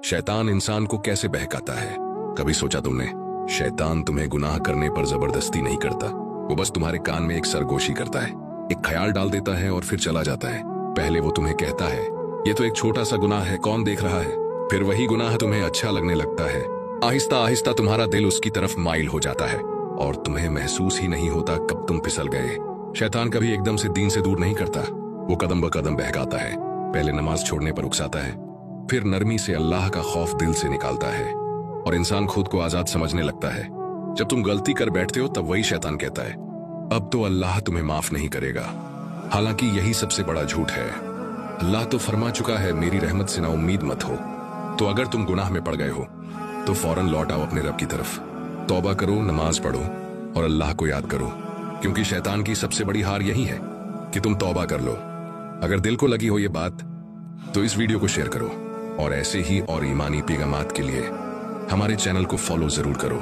शैतान इंसान को कैसे बहकाता है? कभी सोचा तुमने? शैतान तुम्हें गुनाह करने पर जबरदस्ती नहीं करता। वो बस तुम्हारे कान में एक सरगोशी करता है, एक ख्याल डाल देता है और फिर चला जाता है। पहले वो तुम्हें कहता है ये तो एक छोटा सा गुनाह है, कौन देख रहा है। फिर वही गुनाह तुम्हें अच्छा लगने लगता है। आहिस्ता आहिस्ता तुम्हारा दिल उसकी तरफ माइल हो जाता है और तुम्हें महसूस ही नहीं होता कब तुम फिसल गए। शैतान कभी एकदम से दीन से दूर नहीं करता। वो कदम ब कदम बहकाता है। पहले नमाज छोड़ने पर उकसाता है, फिर नरमी से अल्लाह का खौफ दिल से निकालता है और इंसान खुद को आजाद समझने लगता है। जब तुम गलती कर बैठते हो तब वही शैतान कहता है अब तो अल्लाह तुम्हें माफ नहीं करेगा। हालांकि यही सबसे बड़ा झूठ है। अल्लाह तो फरमा चुका है मेरी रहमत से ना उम्मीद मत हो। तो अगर तुम गुनाह में पड़ गए हो तो फौरन लौट आओ अपने रब की तरफ। तौबा करो, नमाज पढ़ो और अल्लाह को याद करो, क्योंकि शैतान की सबसे बड़ी हार यही है कि तुम तौबा कर लो। अगर दिल को लगी हो ये बात तो इस वीडियो को शेयर करो और ऐसे ही और ईमानी पैगामात के लिए हमारे चैनल को फॉलो जरूर करो।